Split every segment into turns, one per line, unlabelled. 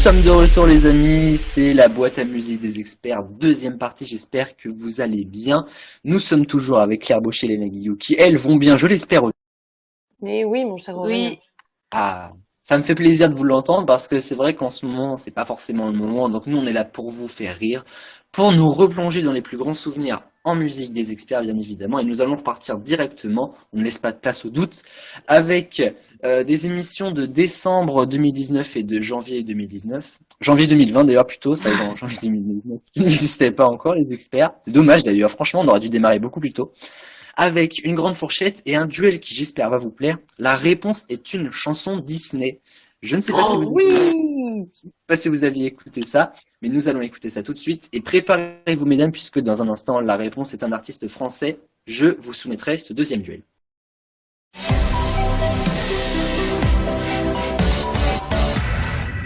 sommes de retour les amis, c'est la boîte à musique des experts, deuxième partie, j'espère que vous allez bien. Nous sommes toujours avec Claire Baucher et Léna Guillou qui elles vont bien, je l'espère aussi.
Mais oui, mon cher Aurélien.
Oui,
Ah, ça me fait plaisir de vous l'entendre parce que c'est vrai qu'en ce moment, c'est pas forcément le moment, donc nous on est là pour vous faire rire, pour nous replonger dans les plus grands souvenirs en musique des experts bien évidemment, et nous allons repartir directement, on ne laisse pas de place au doute, avec des émissions de décembre 2019 et de janvier 2019. Janvier 2020 d'ailleurs plutôt, ça en janvier 2019, qui n'existait pas encore les experts. C'est dommage d'ailleurs, franchement on aurait dû démarrer beaucoup plus tôt. Avec une grande fourchette et un duel qui j'espère va vous plaire. La réponse est une chanson Disney. Je ne sais pas si vous pas si vous aviez écouté ça, mais nous allons écouter ça tout de suite. Et préparez-vous mesdames, puisque dans un instant la réponse est un artiste français. Je vous soumettrai ce deuxième duel.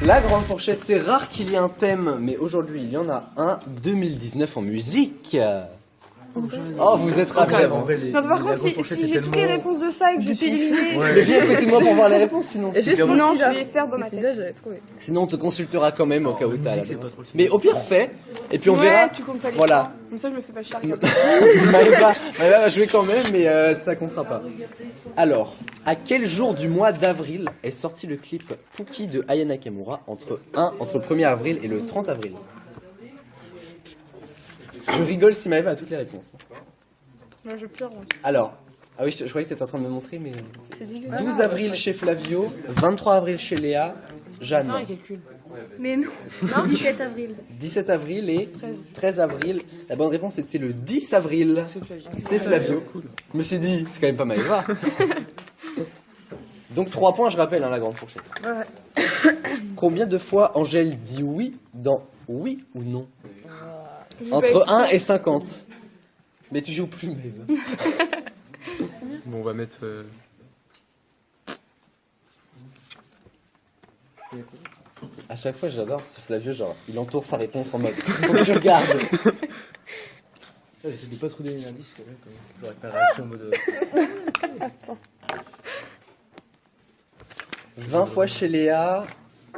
La grande fourchette, c'est rare qu'il y ait un thème, mais aujourd'hui il y en a un, 2019 en musique. Oh, vous êtes ravis d'avance.
Non, par contre, si j'ai toutes les réponses de ça et que je suis éliminée,
Mais viens à côté de moi pour voir les réponses, sinon.
juste non, je vais faire dans ma tête. J'avais trouvé.
Sinon, on te consultera quand même au cas où t'as la bonne. Mais au pire, fais, et puis on verra.
Tu comptes pas les
Voilà.
points. Comme ça, je me fais pas chier.
Maëva va jouer quand même, mais ça comptera pas. Alors, à quel jour du mois d'avril est sorti le clip Pookie de Aya Nakamura entre le 1er avril et le 30 avril? Je rigole si Maëva a toutes les réponses.
Moi, je pleure. Moi.
Alors, ah oui, je croyais que tu étais en train de me montrer, mais...
C'est dégueulasse.
12 avril chez Flavio, 23 avril chez Léa, Jeanne.
Attends, il calcule.
Mais non.
Non, 17 avril.
17 avril et 13 avril. La bonne réponse c'était le 10 avril. C'est Flavio. Je me suis dit, c'est quand même pas Maëva. Donc 3 points, je rappelle, hein, la grande fourchette.
Ouais.
Combien de fois Angèle dit oui dans oui ou non? Entre 1 et 50. Mais tu joues plus, Maëva.
Bon, on va mettre...
À chaque fois, j'adore, c'est Flavio, genre, il entoure sa réponse en mode faut que tu regardes.
J'essaie de pas trop donner l'indice quand même. J'aurais pas réaction en mode.
Attends.
20 fois chez Léa,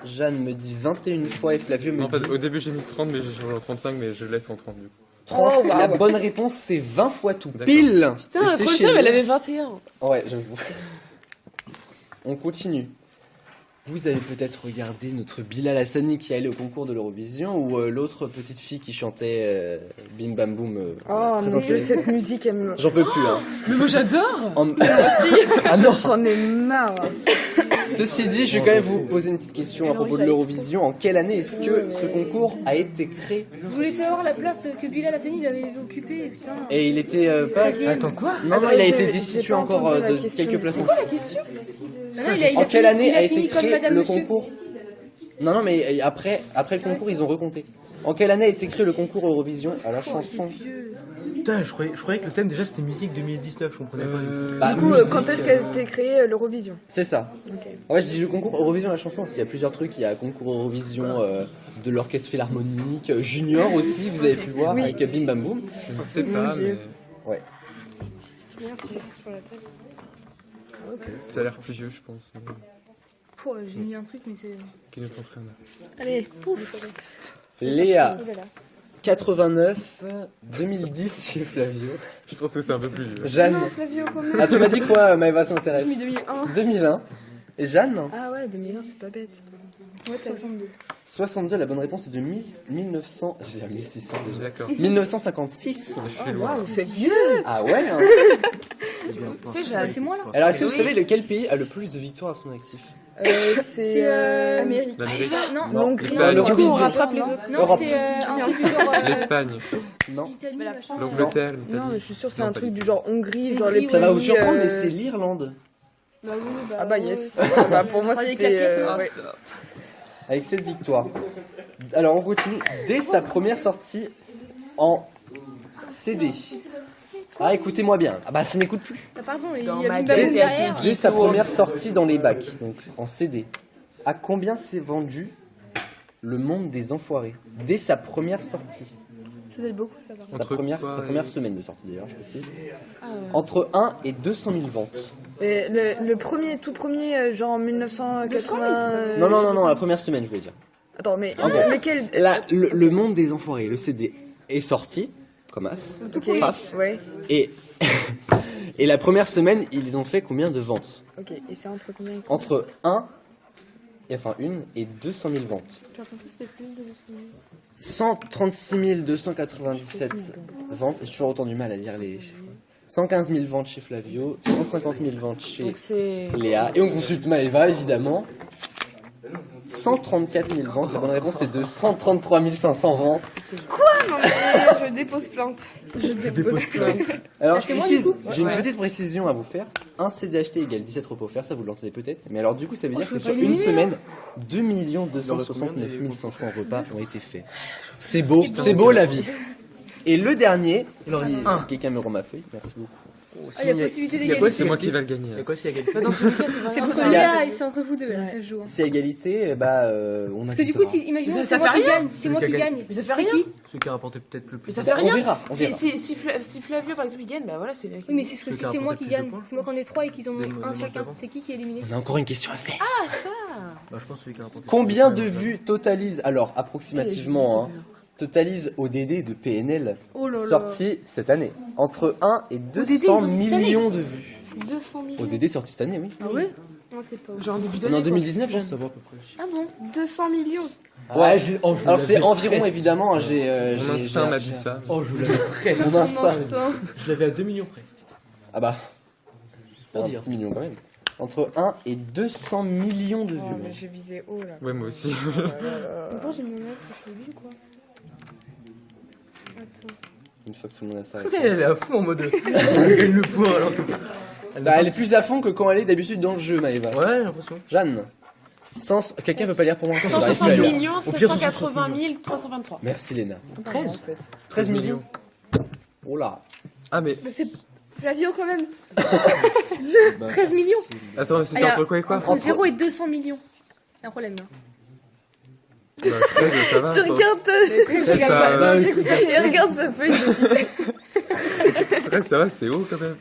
Jeanne me dit 21 fois et Flavio me
Non, en fait,
dit
au début j'ai mis 30, mais j'ai changé en 35, mais je laisse en 30 du coup.
30.
Oh, wow.
La bonne réponse c'est 20 fois tout
D'accord.
pile.
Putain,
Et
la
c'est
troisième,
chez
elle
Léa.
avait 21.
Ouais, j'avoue. On continue. Vous avez peut-être regardé notre Bilal Hassani qui allait au concours de l'Eurovision ou l'autre petite fille qui chantait Bim Bam Boum.
Oh,
très
mon Dieu,
intéressant.
cette musique, elle me.
J'en peux plus, hein.
Mais moi j'adore.
Ah non.
J'en ai marre.
Ceci dit, je vais quand même vous poser une petite question à propos de l'Eurovision. En quelle année est-ce que ce concours a été créé?
Je voulais savoir la place que Bilal Hassani il avait occupée. Putain.
Et il était pas...
Attends,
quoi?
Non, non,
Attends,
il a
j'ai-
été
j'ai
destitué
pas
encore
entendu la
de
question.
quelques places.
C'est quoi la question?
Non, non, il
En
a
quelle
fini-
année
il
a été
fini comme
créé
Madame
le
Monsieur.
concours? Non, non, mais après le concours, ils ont recompté. En quelle année a été créé le concours Eurovision à la chanson?
Putain, je croyais que le thème déjà c'était musique 2019, je comprenais pas.
Bah,
Du coup,
musique,
quand est-ce qu'a été créé l'Eurovision?
C'est ça. Ouais, je dis le concours Eurovision à la chanson, parce qu'il y a plusieurs trucs. Il y a concours Eurovision de l'orchestre philharmonique, junior aussi, vous avez pu voir, avec Bim Bam Boum.
Je ne sais pas, mais
Ouais.
ça a l'air plus vieux, je pense. Mais...
Pouh, j'ai mis un truc, mais c'est.
Qui ne tenterait rien.
Allez, pouf.
Léa, 89, 2010 chez Flavio.
Je pense que c'est un peu plus vieux.
Jeanne,
Flavio, quand même.
ah tu m'as dit quoi, Maëva s'intéresse?
Oui, 2001.
2001. Et Jeanne?
Ah ouais, 2001, c'est pas bête. Ouais, t'as 62.
62, la bonne réponse est de 1900... J'ai dit 1600 déjà.
D'accord.
1956.
Je suis loin.
Waouh, c'est vieux.
Ah ouais hein.
C'est moi là.
Alors est-ce que vous savez lequel pays a le plus de victoires à son actif?
C'est
Amérique.
L'Amérique.
Non,
Non,
Donc,
l'Espagne.
non,
Du coup, on
l'Eurovision.
rattrape les autres.
non,
Europe.
c'est un truc du genre.
L'Espagne.
Non.
l'Italie, machin.
L'Angleterre,
Non,
l'Italie.
mais je suis sûre que c'est
Non,
un
pas
truc
du
du genre Hongrie, genre
Hongrie,
les
oui.
Ça va vous
pays,
surprendre, mais c'est l'Irlande.
Bah oui, bah.
Ah bah yes. Bah, pour moi,
Allez,
c'était...
claquer.
ouais.
Avec cette victoire. Alors on continue. Dès sa première sortie en CD. Ah écoutez-moi bien. Ah bah ça n'écoute plus.
Ah, pardon, il y
Dans
a
ma
Bim
tête,
Bam Boum
il y a
derrière.
Dès sa première sortie dans les bacs, donc en CD. À combien s'est vendu Le Monde des Enfoirés? Dès sa première sortie.
Ça fait beaucoup, ça va.
Sa
Entre
première,
quoi
sa
et-
première semaine de sortie d'ailleurs, je précise. Entre 1 et 200 000 ventes.
Et le premier, tout premier, genre en 1980...
Non, non, non, non, la première semaine je voulais dire.
Attends, mais
En gros,
lequel?
là, le monde des enfoirés, le CD est sorti, comme as,
Ok.
paf,
Ouais.
et, et la première semaine, ils ont fait combien de ventes?
Ok. Et c'est entre combien?
Entre 1, enfin 1 et 200 000 ventes.
J'ai l'impression que c'était plus de
136 297 ventes, j'ai toujours autant du mal à lire les chiffres. 115 000 ventes chez Flavio, 150 000 ventes chez
Donc c'est.
Léa, et on consulte Maëva évidemment. 134 000 ventes, la bonne réponse est de 133 500 ventes.
Non, mais je dépose plainte.
Je dépose plainte.
Alors
Ah,
je
c'est moi,
précise,
du coup
j'ai une
Ouais.
petite précision à vous faire. Un CD acheté égale 17 repos offerts, ça vous l'entendez peut-être. Mais alors du coup ça veut dire
je
que
peux
sur
pas
une
éliminer,
semaine, 2 269 500 repas ont été faits. C'est beau la vie. Et le dernier, si quelqu'un me rend ma feuille, merci beaucoup.
Ah, il y a possibilité
Il y a quoi, c'est
d'égalité.
moi qui va le gagner.
Il y a quoi s'il y a gagné?
Dans tous les cas, c'est
C'est
vraiment.
pour
s'il y a-
Léa et c'est entre vous deux, là, que ça se joue. Hein.
Si à égalité, bah on
Parce que du coup, si, imaginons que c'est moi qui gagne, c'est moi qui gagne.
Mais ça fait
C'est
rien.
qui?
Celui qui a rapporté peut-être le plus.
Mais ça fait
on
rien.
verra, on verra.
Si Flavio par exemple il gagne, bah voilà, c'est.
Oui, mais c'est ce que
Celui qui
si
a
c'est moi
rapporté
qui
plus de
gagne.
points.
C'est moi qu'on est trois et qu'ils en ont
Donne-moi-
un
donne-moi
chacun.
d'avant.
C'est qui est éliminé?
On a encore une question à faire.
Bah, je pense celui qui a rapporté.
Combien
plus
de vues totalise, alors approximativement, hein, totalise ODD de PNL
Oh là là.
sorti cette année? Entre 1 et
ODD,
200
ils ont sorti cette année.
millions de vues.
200 millions.
ODD sorti cette année, oui.
Ah ouais? Non, c'est pas.
Genre en début
On est
d'année.
en
quoi.
2019, Jeanne.
Ça va à peu près.
Ah bon? 200 millions.
Ouais,
oh,
alors c'est environ évidemment, j'ai
Mon instinct m'a dit ça.
Oh, je l'avais presque.
Mon instinct.
Instinct.
Je l'avais à 2 millions près.
Ah bah, c'est
Pour
un
dire.
petit million quand même. Entre 1 et 200 millions de vues.
Oh, mais je visais haut là.
Ouais, moi aussi.
Pourquoi j'ai mon œuf? C'est lui ou quoi? Attends.
Une fois que tout le monde a ça.
Elle est à fond en mode. Je gagne le point alors que.
Bah, elle est plus à fond que quand elle est d'habitude dans le jeu, Maëva.
Ouais, j'ai l'impression.
Jeanne, quelqu'un veut pas lire pour moi? J'arrive plus à
160
lire.
millions
Au pire,
780 323.
Merci Léna.
13.
13 millions. Oh là.
Ah, mais
Mais c'est Flavio quand même. 13 millions.
attends, mais c'était
Ah,
entre quoi et quoi?
Entre 0 et 200 millions. C'est un problème là.
Bah, 13, ça va.
Tu
attends.
regardes.
Ça, ça-
Et regarde ce feuille.
13, ça va, c'est haut quand même.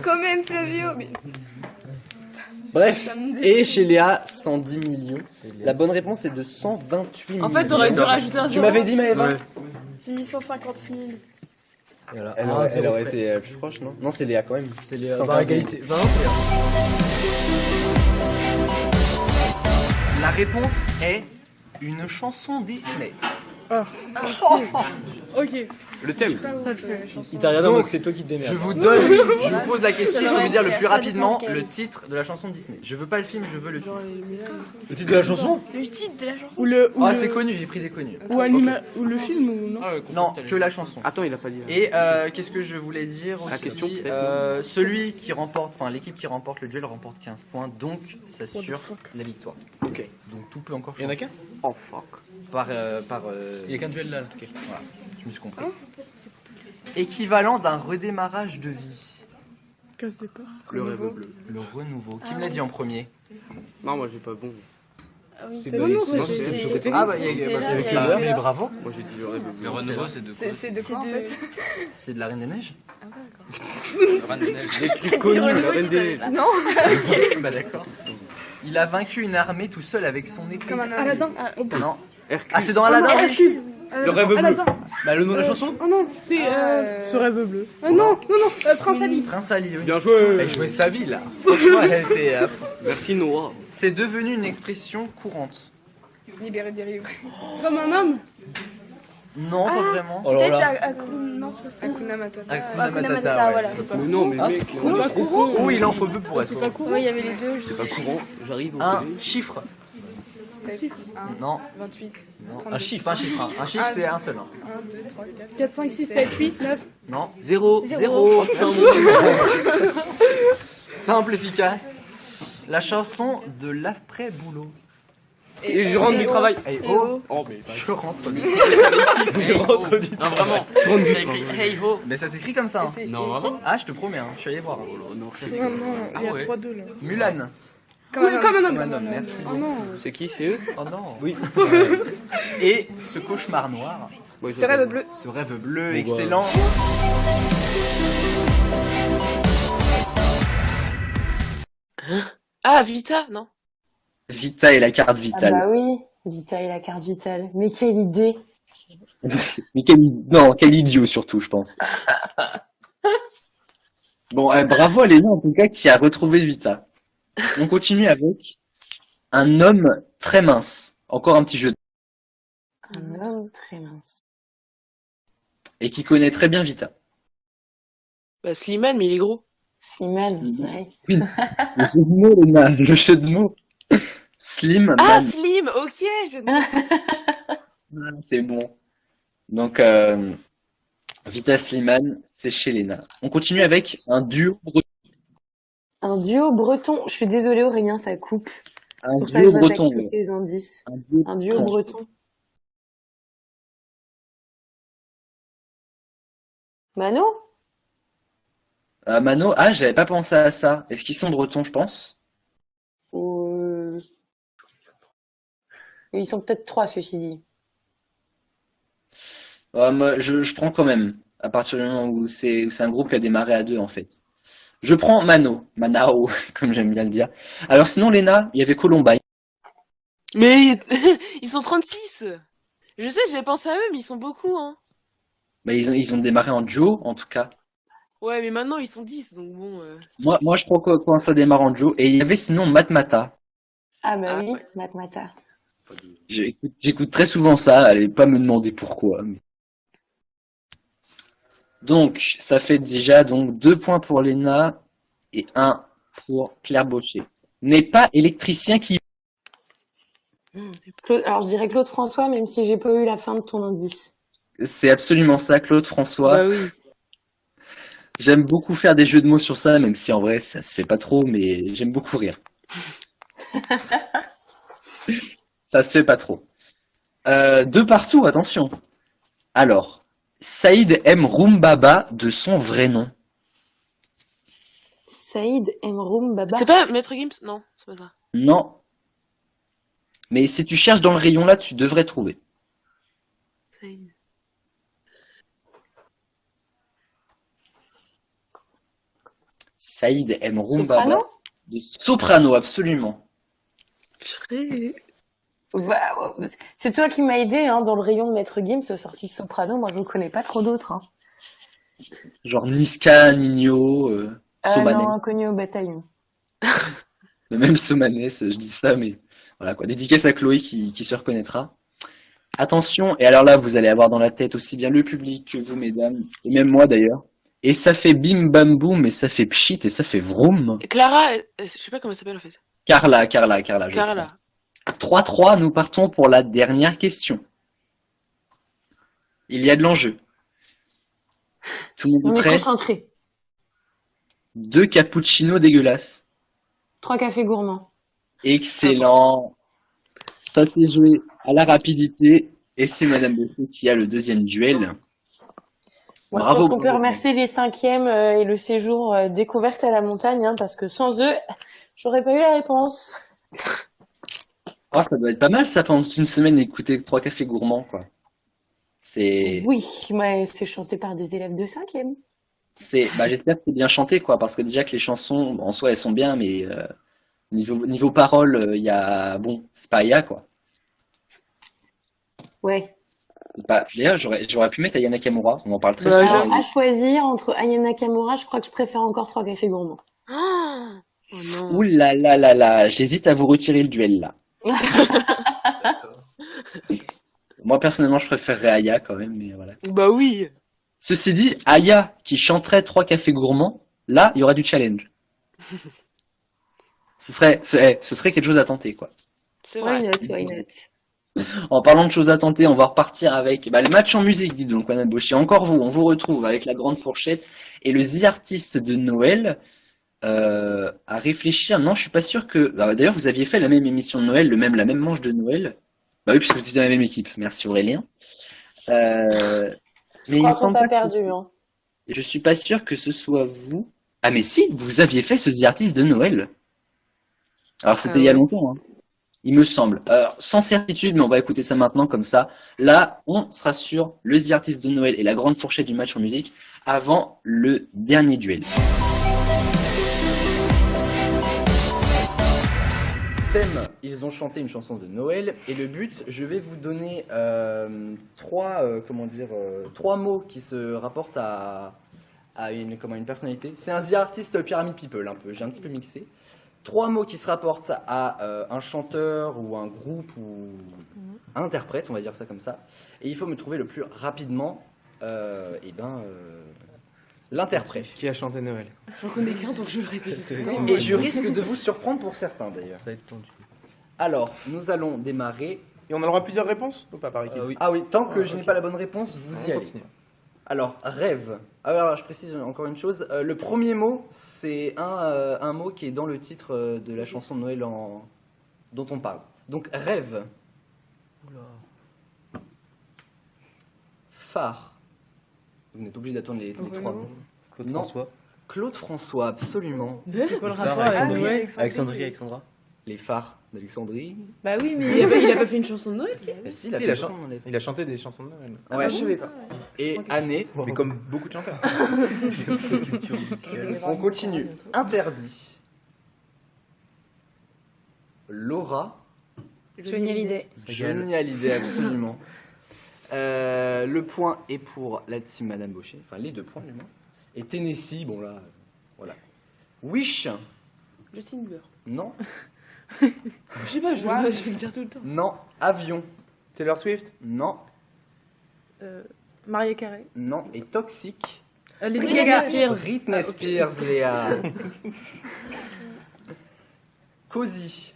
Quand même, Flavio. Mais
Bref, et chez Léa, 110 millions. La bonne réponse est de 128 millions.
En fait, t'aurais dû rajouter un
Tu
zéro.
m'avais dit Maëva?
Ouais.
150 000.
Voilà.
Elle aurait été plus proche, non? Non, c'est Léa quand même.
C'est les.
115
Bah, égalité. Bah, non, c'est Léa.
La réponse est une chanson Disney.
Ok.
Le thème.
Ça le fait.
Il t'a regardé en
Donc,
mode c'est toi qui te démerdes.
Je vous pose la question, il faut
Ça
me dire le
dépend
plus rapidement
lequel.
le titre de la chanson Disney. Je veux pas le film, je veux le titre.
Le titre de la chanson?
Le titre de la chanson.
Ou le.
Ah, c'est connu, j'ai pris des connus.
Ou le film ou non?
Non, que la chanson.
Attends, il a pas dit.
Et qu'est-ce que je voulais dire aussi?
question, peut-être,
celui qui remporte, enfin l'équipe qui remporte le duel remporte 15 points, donc s'assure la victoire.
Ok.
Donc tout peut encore
Il y en
changer.
a qu'un?
Oh fuck.
Il
y a qu'un duel là, en tout cas.
Voilà, je me suis compris. Équivalent d'un redémarrage de vie.
Casse départ.
Le rêve bleu.
Le renouveau. Qui me l'a dit en premier?
Non, moi j'ai pas bon.
Ah oui.
C'est
Non,
de-
non,
c'est-
c'était.
Ah bah il y a
C'était
bah,
là,
avec
il y a-
mais bravo.
Moi j'ai dit le rêve bleu.
Le renouveau, c'est de quoi?
C'est de quoi en
C'est
fait?
de.
C'est de la Reine des Neiges.
Le Reine des Neiges.
Des trucs connus, la reine des neiges.
Non.
Ok, bah d'accord. Il a vaincu une armée tout seul avec son épée.
Comme un Aladdin. Ah,
Non.
Hercule.
Ah c'est dans Aladdin. oui.
Hercule.
Le rêve bleu.
Aladdin.
Bah, le nom de la chanson?
Oh non, c'est.
Ce rêve bleu.
Non, Prince Ali.
Prince Ali. Oui.
Bien joué.
Elle jouait sa vie là. Franchement, elle était.
Merci Noah.
C'est devenu une expression courante.
Libéré des rives.
Comme un homme.
Non, pas vraiment.
Oh là
Peut-être
là.
Non, c'est pas ça.
Hakuna Matata.
Hakuna
Matata,
Matata, ouais.
voilà.
Mais non, mais mec,
C'est pas courant.
Oh, il en faut peu pour être.
C'est pas courant. Oui, il y avait les deux.
c'est pas courant. J'arrive au
Un
télé.
chiffre.
7, 1,
Non.
28.
Non. Un chiffre, un chiffre. Un chiffre, c'est un seul. hein.
1, 2, 3, 4.
4, 5, 6, 7, 8, 9.
Non.
Zéro.
Zéro. Simple, efficace. La chanson de l'après-boulot.
Et je rentre du travail.
Hey
Et
oh.
Oh, mais
Je rentre du
je rentre du
Non, vraiment.
Je rentre du
T'as écrit Hey ho.
Mais ça s'écrit comme ça. hein.
Non, vraiment.
Ah, je te promets, hein. Je suis allé voir.
Non,
Ça s'écrit.
Non, non, il y a
ouais.
3-2 là.
Mulan.
Comme un
Comme
homme.
un homme, merci.
Oh non.
c'est qui, c'est eux?
Oh non.
Oui.
Et ce cauchemar noir.
Ouais,
Ce rêve bleu.
Ce rêve bleu,
Bon, bah.
excellent.
Ah, Vita, non?
Vita et la carte vitale.
oui.
Vita et la carte vitale. Mais quelle idée!
Mais non, quel idiot surtout, je pense. Bon, bravo à Léna en tout cas qui a retrouvé Vita. On continue avec un homme très mince. Encore un petit jeu.
Un homme très mince.
Et qui connaît très bien Vita.
Bah, Slimane, mais il est gros.
Slimane,
Slimane.
ouais.
Oui, le jeu de mots, Léna, le jeu de mots. Slim,
Ah,
man.
Slim, ok,
C'est bon. Donc, Vita Slimane, c'est chez Léna. On continue avec un duo breton.
Un duo breton. Je suis désolée, Aurélien, ça coupe. C'est
Un
pour ça que
duo
je
breton.
répète tous tes indices. Un duo
breton.
breton. Mano?
Mano, ah, j'avais pas pensé à ça. Est-ce qu'ils sont bretons, je pense?
Ou... Ils sont peut-être 3, ceci dit.
Moi, je prends quand même, à partir du moment où c'est un groupe qui a démarré à 2 en fait. Je prends Manao, comme j'aime bien le dire. Alors sinon, Léna, il y avait Columbine.
Mais ils sont 36. Je sais, j'avais pensé à eux, mais ils sont beaucoup, hein.
Bah, ils ont démarré en duo, en tout cas.
Ouais, mais maintenant ils sont 10, donc bon.
Moi je prends quand ça démarre en duo. Et il y avait sinon Matmata.
Ah bah
Ah,
oui,
ouais.
Matmata.
J'écoute très souvent ça, allez pas me demander pourquoi. Donc, ça fait déjà donc 2 points pour Léna et 1 pour Claire Baucher. N'est pas électricien qui...
Alors je dirais Claude François, même si j'ai pas eu la fin de ton indice.
C'est absolument ça, Claude François.
Bah oui.
J'aime beaucoup faire des jeux de mots sur ça, même si en vrai ça se fait pas trop, mais j'aime beaucoup rire. Ça se fait pas trop. 2 partout, attention. Alors, Saïd M. Roumbaba de son vrai nom.
Saïd Emroum Baba.
C'est pas Maître Gims? Non, c'est pas ça.
Non. Mais si tu cherches dans le rayon là, tu devrais trouver. Saïd M. Roumbaba.
Soprano?
De Soprano, absolument.
Bah, c'est toi qui m'as aidé hein, dans le rayon de Maître Gims, sorti de Soprano. Moi, je ne connais pas trop d'autres. Hein.
Genre Niska, Nino, Somanes.
Non, inconnu au bataillon.
Mais même Somanes, je dis ça, mais voilà quoi. Dédicace à Chloé qui se reconnaîtra. Attention, et alors là, vous allez avoir dans la tête aussi bien le public que vous, mesdames, et même moi d'ailleurs. Et ça fait bim bam boum, et ça fait pchit, et ça fait vroom.
Clara, je sais pas comment elle s'appelle en fait.
Carla. je
Carla.
crois. 3-3, nous partons pour la dernière question. Il y a de l'enjeu. Tout le
On
monde est
est
prêt?
concentré.
2 cappuccinos dégueulasses.
3 cafés gourmands.
Excellent. Ça s'est joué à la rapidité, et c'est Madame Bessot qui a le deuxième duel.
Moi,
Bravo,
je pense qu'on peut
bravo.
remercier les 5e et le séjour découverte à la montagne, hein, parce que sans eux, j'aurais pas eu la réponse.
Oh, ça doit être pas mal ça pendant toute une semaine d'écouter 3 cafés gourmands quoi. C'est,
Oui, mais c'est chanté par des élèves de 5e.
j'espère que c'est bien chanté quoi, parce que déjà que les chansons en soi elles sont bien, mais niveau paroles, il y a c'est pas IA quoi.
Ouais.
D'ailleurs, j'aurais pu mettre Aya Nakamura, on en parle très
Bah,
souvent.
j'avoue.
À choisir entre Aya Nakamura, je crois que je préfère encore 3 cafés gourmands.
Oh non.
Ouh là là là là, j'hésite à vous retirer le duel là. Moi personnellement, je préférerais Aya quand même, mais voilà.
Bah oui.
Ceci dit, Aya qui chanterait 3 cafés gourmands, là, il y aura du challenge. Ce serait quelque chose à tenter, quoi.
C'est vrai.
Why not.
En parlant de choses à tenter, on va repartir avec le match en musique, dites donc, Madame Baucher. Encore vous, on vous retrouve avec la grande fourchette et le The Artist de Noël. À réfléchir, non, je suis pas sûr que. D'ailleurs, vous aviez fait la même émission de Noël, la même manche de Noël. Bah oui, puisque vous étiez dans la même équipe. Merci Aurélien. Mais il me
Je crois qu'on
semble
t'a
pas que
perdu. Hein.
je suis pas sûr que ce soit vous. Ah mais si, vous aviez fait ce The Artist de Noël. Alors c'était il y a longtemps, hein. Il me semble. Alors, sans certitude, mais on va écouter ça maintenant comme ça. Là, on sera sur le The Artist de Noël et la grande fourchette du match en musique avant le dernier duel.
thème, ils ont chanté une chanson de Noël. Et le but, je vais vous donner trois mots qui se rapportent à une personnalité. C'est un The Artist Pyramid People un peu, j'ai un petit peu mixé. 3 mots qui se rapportent à un chanteur ou un groupe ou un interprète, on va dire ça comme ça. Et il faut me trouver le plus rapidement l'interprète.
Qui a chanté Noël?
J'en connais qu'un, donc je le répète.
Et je risque de vous surprendre pour certains d'ailleurs.
Ça va être tendu.
Alors, nous allons démarrer.
Et on aura plusieurs réponses ou pas par équipe?
Oui.
Ah oui, tant que je n'ai pas la bonne réponse, vous y
On
allez.
continue.
Alors, rêve. Alors, je précise encore une chose. Le premier mot, c'est un mot qui est dans le titre de la chanson de Noël dont on parle. Donc, rêve. Phare. Vous n'êtes obligé d'attendre les 3 mots.
Claude
Non.
François.
Claude François, absolument.
C'est quoi le
Phare,
rapport avec
Alexandrie.
Noël?
Alexandrie, Alexandra.
Les phares d'Alexandrie.
Bah oui, mais il a pas fait une chanson de Noël, si.
Mais si,
Si,
fait
il a
chanson, on l'avait fait.
Il a chanté des chansons de Noël.
Ouais,
je savais pas.
Et année.
Mais comme beaucoup de chanteurs.
On continue. Interdit. Laura.
Johnny Hallyday.
Johnny Hallyday, absolument. Le point est pour la team Madame Baucher. Enfin, les 2 points, du moins. Et Tennessee, bon là, voilà. Wish.
Justin Bieber.
Non.
Je sais pas, je vais le dire tout le temps.
Non. Avion.
Taylor Swift.
Non.
Mariah Carey.
Non. Et Toxic.
Lady Gaga.
Britney Spears, Léa. Cozy.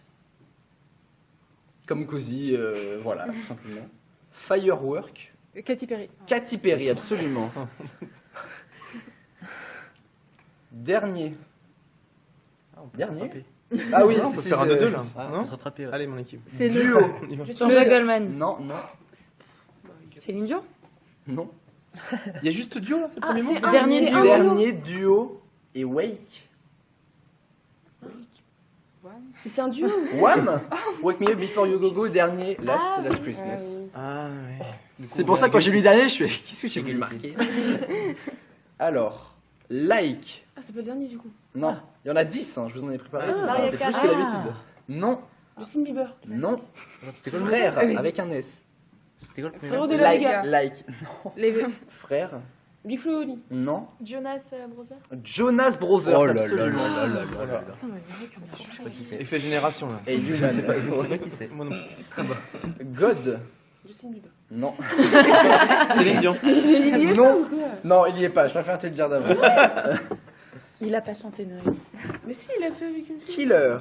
Comme Cozy, voilà, tout simplement. Firework.
Katy Perry.
Katy Perry, absolument. Dernier. Dernier. Ah oui,
on peut faire un 2-2 là. Non,
se rattraper.
Allez, mon équipe.
C'est
Duo.
Jean-Jacques Goldman.
Non, non,
Céline Dion.
non.
Il y a juste duo là, c'est le premier mot.
c'est dernier
c'est
duo.
un
Dernier duo et Wake.
Mais c'est un duo.
Wham! Wake Me Up Before You Go Go, dernier, Last Christmas.
Ah ouais.
C'est pour ça que quand j'ai lu le dernier, je fais qu'est-ce que j'ai voulu marquer? Alors, Like.
Ah, c'est pas le dernier du coup.
Non, il y en a 10, hein, je vous en ai préparé 10, hein,
Mariah
c'est plus que
Carey.
d'habitude. Non,
Justin Bieber.
non,
C'était quoi le
frère avec un S.
C'était quoi le premier
Frérot
mot?
de la Vega.
Like,
Les
frère,
Big Flo et Oli.
non.
Jonas Brother.
Jonas Brothers,
Oh là là
absolument.
là là là là
Putain,
là.
mais les mecs sont trop
Je sais pas qui c'est.
Effet génération là.
Et
Je sais pas qui c'est.
Moi non.
God,
Justin Bieber.
non.
Céline Dion.
Il est
Non.
ou quoi?
Non, il y est pas, je préfère te le dire d'avant.
Il a pas chanté Noël.
Mais si, il a fait avec une fille.
Killer,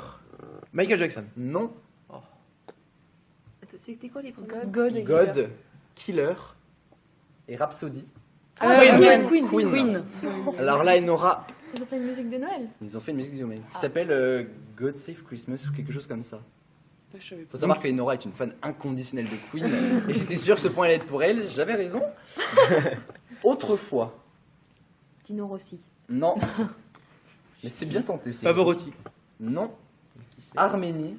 Michael Jackson.
non.
C'était quoi les premiers?
God, Killer et Rhapsody.
Queen.
Alors là, Enora,
Ils ont fait une musique de Noël.
ils ont fait une musique du qui s'appelle God Save Christmas ou quelque chose comme ça.
Je savais pas.
Faut savoir que Enora est une fan inconditionnelle de Queen et j'étais sûr que ce point allait être pour elle, j'avais raison. Autrefois,
Tino Rossi.
non. Mais c'est bien tenté. c'est-
Pavarotti.
Non. Arménie,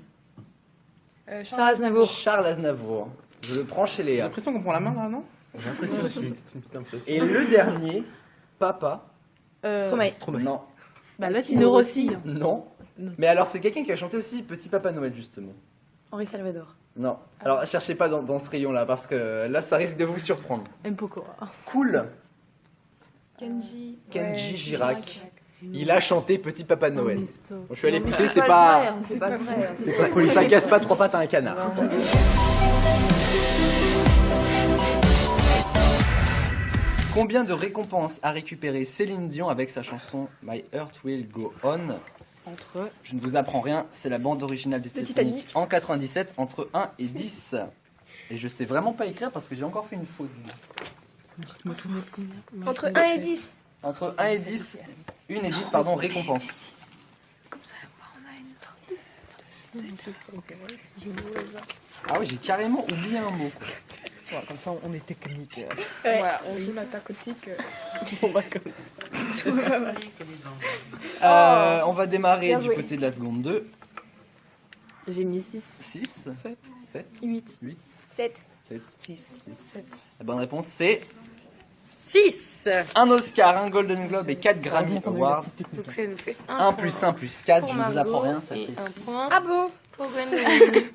Charles Aznavour.
Charles Aznavour. Je le prends chez
J'ai
Léa.
l'impression qu'on prend la main là, non? J'ai l'impression aussi. C'est une petite impression.
Et le dernier, Papa.
Stromae.
Non.
Bah là, Tino Rossi.
Non.
Non.
Mais alors c'est quelqu'un qui a chanté aussi Petit Papa Noël justement.
Henri Salvador.
Non. Alors cherchez pas dans ce rayon là parce que là ça risque de vous surprendre.
M. Pokora.
Cool.
Kenji.
Kenji Girac. Il a chanté Petit Papa Noël.
Mais stop.
Bon, je suis allé
Non, mais
écouter, c'est pas.
C'est pas vrai.
Ça casse pas 3 pattes à un canard. Combien de récompenses a récupéré Céline Dion avec sa chanson My Heart Will Go On?
Entre.
Je ne vous apprends rien, c'est la bande originale de Titanic en 97, entre 1 et 10. Et je sais vraiment pas écrire parce que j'ai encore fait une faute.
Entre 1 et 10.
Entre 1 et 10, 1 et 10, pardon, récompense. Ah oui, j'ai carrément oublié un mot. Quoi. Voilà, comme ça, on est technique.
Voilà, on joue la tacotique.
On va démarrer
Bien
du
joué.
côté de la seconde 2.
J'ai mis 6.
6, 7,
8.
8,
7.
7, 6. La bonne réponse, c'est
6.
un Oscar, un Golden Globe et 4 Grammy Awards.
Donc ça nous fait
1 plus 1 plus 4, je ne vous apprends rien, ça
et
fait
un
6.
point.
Bravo.
Pour Gwendoline.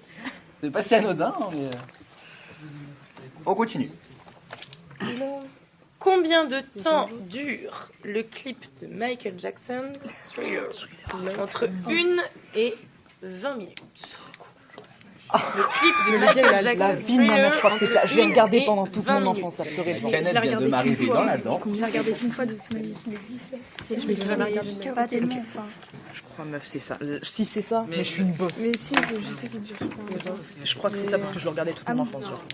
C'est pas si anodin, hein, mais... On continue.
Combien de temps dure le clip de Michael Jackson, Thriller, entre 1 et 20 minutes. Le clip de Michael Jackson, Thriller,
Je crois que c'est ça. Je l'ai regardé pendant toute mon enfance, à pleurer devant.
Canette vient de m'arriver dans la dent.
J'ai regardé qu'une fois de toute ma vie. Je l'ai jamais regardé. Pas tellement. Enfin.
Je crois, meuf, c'est ça. Si c'est ça, mais je suis une bosse.
Mais si, je sais qu'il dure.
Je crois que c'est ça parce que je le regardais toute mon enfance. Genre.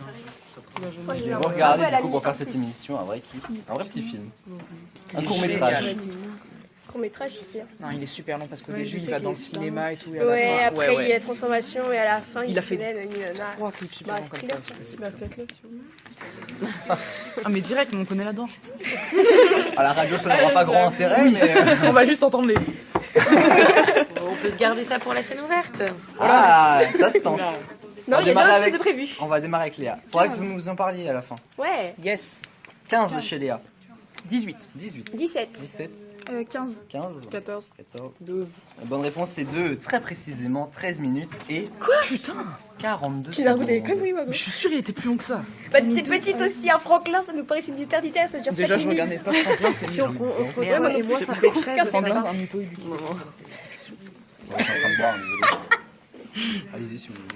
Je l'ai regardé du coup pour faire cette émission, un vrai kiff. Un vrai petit film. Un court-métrage.
Court-métrage, je sais.
Non, il est super long parce qu'au début, il va dans le cinéma et tout. Et à
Ouais,
la fin,
après il y a transformation et à la fin
Il a fait
même une nana.
3 clips super longs comme ça.
Bah faites-le si vous voulez.
Ah, mais direct, mais on connaît la danse.
À la radio, ça n'aura pas grand intérêt, mais...
On va juste entendre les.
On peut se garder ça pour la scène ouverte.
Ah, ça se tente.
Non, il y a déjà autre chose de prévu.
On va démarrer avec Léa. Faudra que vous nous en parliez à la fin.
Ouais.
Yes.
15 chez Léa.
18.
18.
17.
17.
15.
15.
14.
14.
12.
La bonne réponse c'est 2, très précisément 13 minutes et...
Quoi Putain
42
Tu l'as goûté
secondes.
comme oui,
Mais je suis sûr, il était plus long que ça.
Bah t'étais petite aussi, un Franklin, ça nous paraissait une éternité, ça dure 7
Déjà,
minutes.
je regardais pas Franklin, c'est
Si on
nul.
se
Mais
regarde, et moi ça fait 13.
Franklin, un mytho
Ouais, je suis en train de boire, désolé. Allez-y si vous voulez.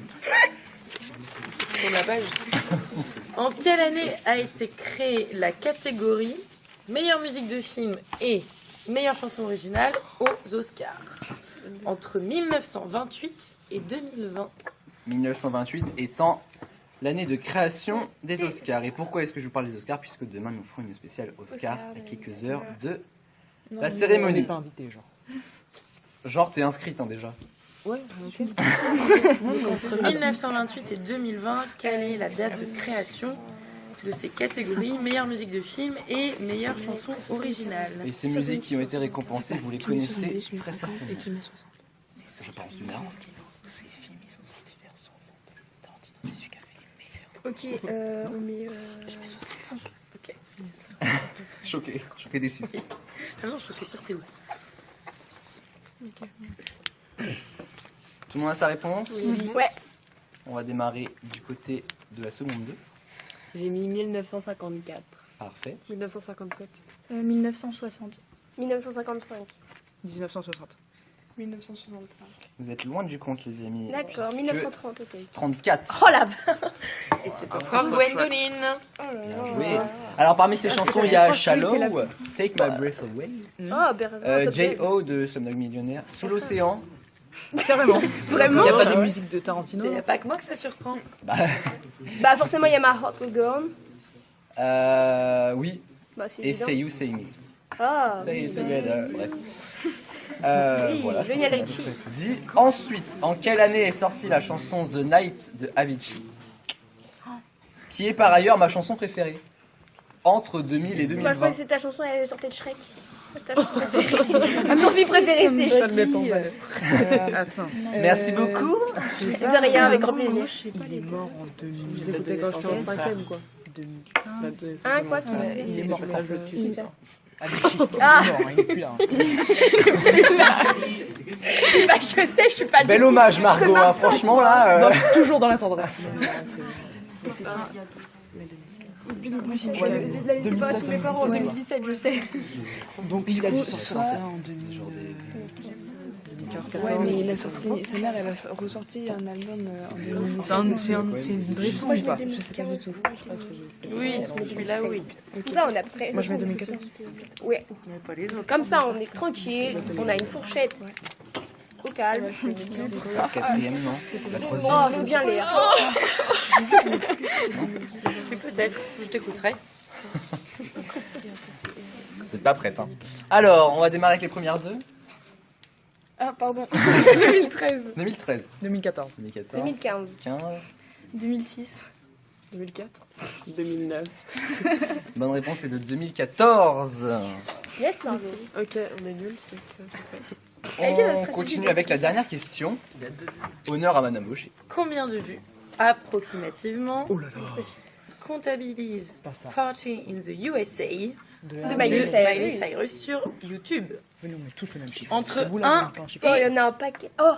Sur la page. En quelle année a été créée la catégorie meilleure musique de film et meilleure chanson originale aux Oscars? Entre 1928 et 2020.
1928 étant l'année de création des Oscars. Et pourquoi est-ce que je vous parle des Oscars? Puisque demain nous ferons une spéciale Oscar à quelques heures de la cérémonie.
On n'est pas invité, genre.
Genre t'es inscrite hein, déjà.
Ouais, ok.
Entre 1928 et 2020, quelle est la date de création de ces catégories meilleure musique de film et meilleure chanson originale?
Et ces musiques qui ont été récompensées, vous les connaissez très certainement. Je pense d'une heure.
Ok, on met.
Je mets 65. Ok.
Choqué déçu.
Ah non, je suis surprise.
Tout le monde a sa réponse?
Ouais.
On va démarrer du côté de la seconde 2.
J'ai mis 1954.
Parfait.
1957.
1960. 1955.
1960.
1965.
Vous êtes loin du compte les amis.
D'accord,
Puisque
1930, ok.
34.
Oh la
Et c'est encore Gwendoline.
Bien joué. Alors parmi ces chansons, il y a Shallow, Take My Breath Away,
Oh, ben,
J.O. de Slumdog Millionaire, Sous l'océan.
Carrément.
Vraiment?
Il n'y a pas des musiques de Tarantino.
Il n'y a pas que moi que ça surprend.
Bah, forcément, il y a ma Heart Will Go On.
Oui.
Bah, c'est
Et
évident.
Say You, Say Me.
Ah,
Say It Together. Bref.
Oui,
Voilà.
Lionel Richie.
Tout dit. Ensuite, en quelle année est sortie la chanson The Night de Avicii, qui est par ailleurs ma chanson préférée entre 2000 et
Moi, je
2020.
croyais que c'était ta chanson, elle sortait de Shrek. C'est ta chanson préférée. Ma musique préférée, c'est
Ça ne dépend
Jody.
pas. Attends.
Merci beaucoup.
De rien, avec grand plaisir.
Il est mort en 2000.
Vous écoutez quand je suis en 5ème, quoi.
2015.
Hein, quoi qui
Il est mort, ça je le tue.
Avicii.
Ah.
Il est mort, il est plus là.
Bah, je sais, je suis pas
Bel hommage Margot, hein, franchement là.
Non, toujours dans la tendresse.
C'est pas tous mes parents en 2017, je sais.
Donc il a dû sortir ça en 2015.
Ouais, mais il a sorti, sa mère, elle a ressorti un album en 2017.
C'est une vraie son ou pas?
Je sais pas du tout.
Oui, celui-là, oui.
Ça, on a prêt.
Moi je mets 2014.
Ouais. Comme ça, on est tranquille. On a une fourchette. Au calme.
Quatrième, non.
Oh, faut bien lire.
Peut-être, je t'écouterai.
Vous n'êtes pas prête, hein. Alors, on va démarrer avec les premières deux.
Ah, pardon. 2013.
2013.
2014.
2014.
2015.
15.
2006.
2004. 2009.
Bonne réponse est de 2014.
Yes, Margot.
Ok, on est nuls, c'est ça fait.
On continue avec la dernière question. Honneur à Madame Baucher.
Combien de vues approximativement
Oh là là.
comptabilise
Pas ça.
Party in the USA
De
de
Miley
Miley
Cyrus.
Cyrus sur YouTube?
Mais non, mais tous le même chiffre.
Entre
Vous, là, vous
1
avez pas un chiffre.
Oh, il y en a un paquet. Oh,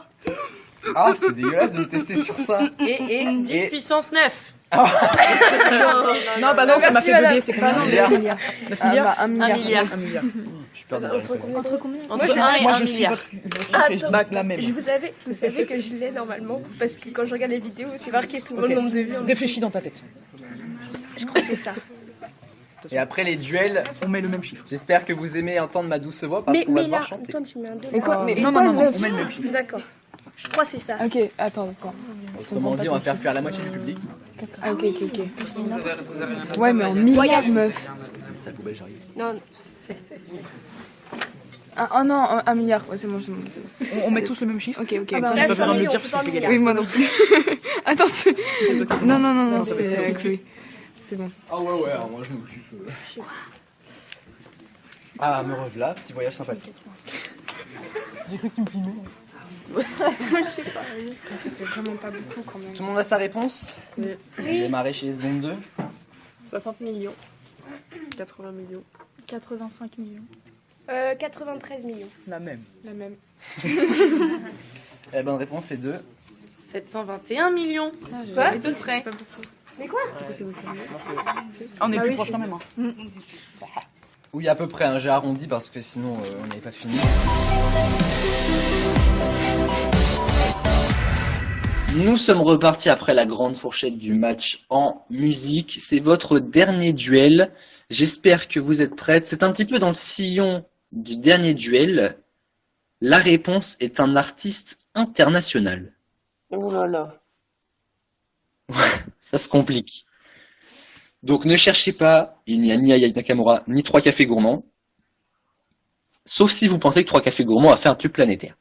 Ah, c'est dégueulasse de me tester sur ça.
Et 10
Et-
puissance 9.
Non, bah non, ça m'a
Merci,
fait bugger,
madame.
c'est
Bah
combien?
non,
9
milliards. 9 milliards?
1 milliard.
1 milliard.
1 milliard.
Je suis perdu.
Entre combien?
Entre
Moi,
1 et
Moi,
1
je suis
milliard.
votre chiffre et je dis la même.
Vous savez que je l'ai normalement, parce que quand je regarde les vidéos, c'est marqué souvent le nombre de vues. en dessous.
Réfléchis dans ta tête.
Je crois que c'est ça.
Et après les duels,
On met le même chiffre.
j'espère que vous aimez entendre ma douce voix parce
Mais,
qu'on va
mais
devoir
là,
chanter.
toi, tu mets un 2.
Mais quoi, mais
Non,
quoi,
non, non,
neuf
on met le même chiffre.
D'accord. Je crois que c'est ça.
Ok, attends.
Autrement dit, on va faire fuir la moitié du public.
Ah, ok.
Vous avez rien à
Ouais, mais en milliards, meuf.
Sale poubelle, j'arrive.
Non,
Oh non, 1 milliard. Ouais, c'est bon.
On met tous le même chiffre.
Ok.
Ah bah,
Ça,
là,
j'ai pas
je suis en
besoin de le
million,
dire
je suis
parce que je
en
vais
milliard.
gagner.
Oui, moi non plus. Attends,
C'est toi qui
non,
commence. Ça va
c'est
être
Chloé. C'est bon.
Ah ouais, alors moi je m'occupe. Ah, me revoilà, petit voyage sympathique.
Je sais pas. Ça fait vraiment pas beaucoup quand même.
Tout le monde a sa réponse?
Oui.
On va démarrer chez les secondes 2.
60 millions. 80 millions.
85 millions.
93 millions.
La même.
La même.
La bonne réponse est 2.
721 millions.
Quoi
À peu près.
Mais quoi?
On est
Ah
plus
oui,
proche
c'est
quand même. Hein.
Oui, à peu près, hein, j'ai arrondi parce que sinon on n'avait pas fini.
Nous sommes repartis après la grande fourchette du match en musique. C'est votre dernier duel. J'espère que vous êtes prêtes. C'est un petit peu dans le sillon du dernier duel. La réponse est un artiste international.
Oh là là.
Ça se complique. Donc ne cherchez pas, il n'y a ni Aya Nakamura, ni 3 cafés gourmands. Sauf si vous pensez que 3 cafés gourmands a fait un tube planétaire.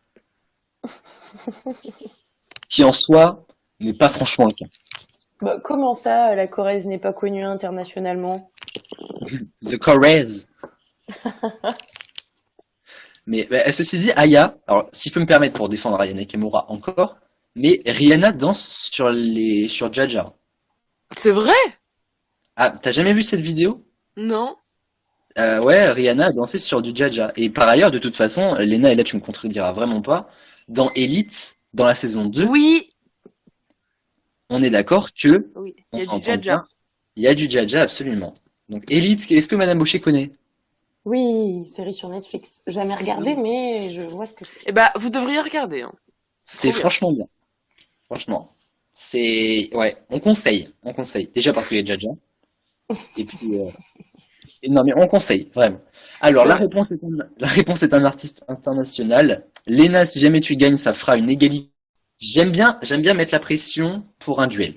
Qui en soi n'est pas franchement le cas.
Bah, comment ça, la Corrèze n'est pas connue internationalement?
The Corrèze. Mais bah, ceci dit, Aya, alors si je peux me permettre pour défendre Aya Nakamura encore, mais Rihanna danse sur Jaja.
C'est vrai?
Ah, t'as jamais vu cette vidéo?
Non.
Ouais, Rihanna a dansé sur du Jaja. Et par ailleurs, de toute façon, Léna, et là tu me contrediras vraiment pas, dans Elite, dans la saison 2,
Oui.
on est d'accord que
Oui.
on
Il y a du
entend
Jaja.
bien, il y a du Jaja, absolument. Donc Elite, est-ce que Madame Baucher connaît?
Oui, série sur Netflix. Jamais regardé, mais je vois ce que c'est.
Eh bah, vous devriez regarder. Hein.
C'est
Trop bien.
franchement bien. Franchement. C'est... Ouais, on conseille. On conseille. Déjà parce qu'il y a Jaja. Et puis... Non mais on conseille, vraiment. Alors la réponse est un artiste international. Léna, si jamais tu gagnes, ça fera une égalité. J'aime bien mettre la pression pour un duel.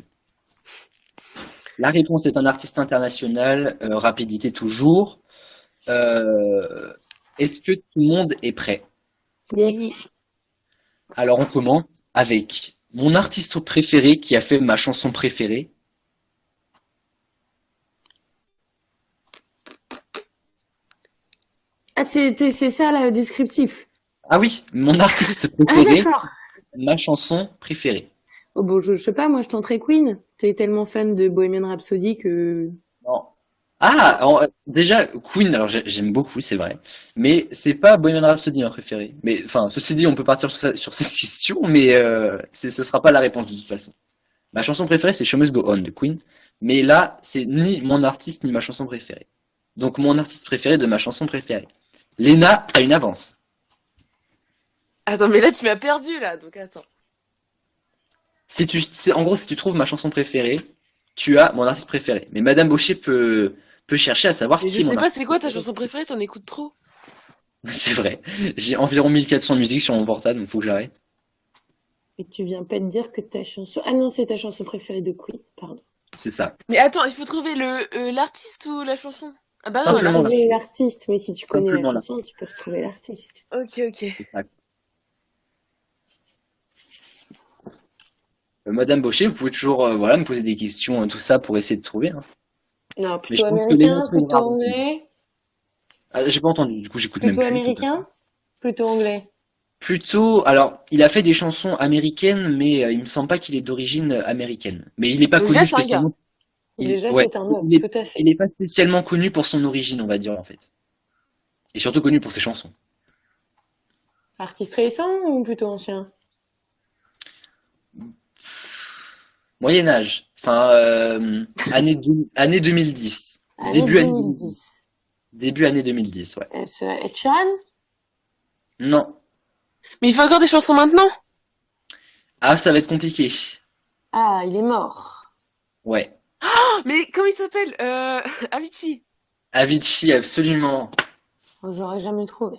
La réponse est un artiste international, rapidité toujours. Est-ce que tout le monde est prêt?
Yes.
Alors on commence avec mon artiste préféré qui a fait ma chanson préférée.
Ah, c'est ça, là, le descriptif.
Ah oui, mon artiste
Ah,
préféré,
d'accord.
ma chanson préférée.
Oh, bon, je sais pas, moi, je tenterais Queen. T'es tellement fan de Bohemian Rhapsody que...
Non. Ah, déjà Queen, alors j'aime beaucoup, c'est vrai, mais c'est pas Bohemian Rhapsody ma préférée. Mais enfin, ceci dit, on peut partir sur cette question, mais ce sera pas la réponse de toute façon. Ma chanson préférée, c'est Show Must Go On de Queen, mais là, c'est ni mon artiste ni ma chanson préférée. Donc mon artiste préféré de ma chanson préférée. Léna, t'as une avance.
Attends, mais là, tu m'as perdu, là. Donc, attends.
En gros, si tu trouves ma chanson préférée, tu as mon artiste préféré. Mais Madame Baucher peut chercher à savoir
Mais
qui
je
est mon
sais pas,
artiste
c'est quoi ta
préféré.
chanson préférée? T'en écoutes trop.
C'est vrai. J'ai environ 1400 musiques sur mon portable, donc faut que j'arrête.
Et tu viens pas de dire que ta chanson... Ah non, c'est ta chanson préférée de Queen, pardon.
C'est ça.
Mais attends, il faut trouver l'artiste ou la chanson? Ah bah non,
Simplement
l'artiste.
Trouver l'artiste, mais si tu connais la
Simplement
chanson, tu peux retrouver l'artiste.
Ok, ok.
C'est ça. Madame Baucher, vous pouvez toujours voilà, me poser des questions, tout ça, pour essayer de trouver. Hein.
Non,
Mais
plutôt
je pense que
américain,
Léna
plutôt
trouvera.
anglais.
Ah, j'ai pas entendu, du coup j'écoute même
Plutôt
plus.
américain, plutôt anglais.
Plutôt, alors, il a fait des chansons américaines, mais il me semble pas qu'il est d'origine américaine. Mais il est pas
Déjà,
connu
c'est un gars.
spécialement.
Déjà,
Ouais,
c'est un homme,
il est,
tout à fait.
il est pas spécialement connu pour son origine, on va dire, en fait. Et surtout connu pour ses chansons.
Artiste récent ou plutôt ancien?
Moyen Âge. Enfin, année 2010.
Année
Début année
2010.
Début année 2010, ouais.
Est-ce Ed Sheeran?
Non.
Mais il fait encore des chansons maintenant?
Ah, ça va être compliqué.
Ah, il est mort.
Ouais.
Mais comment il s'appelle? Avicii.
Avicii, absolument.
Oh, j'aurais jamais trouvé.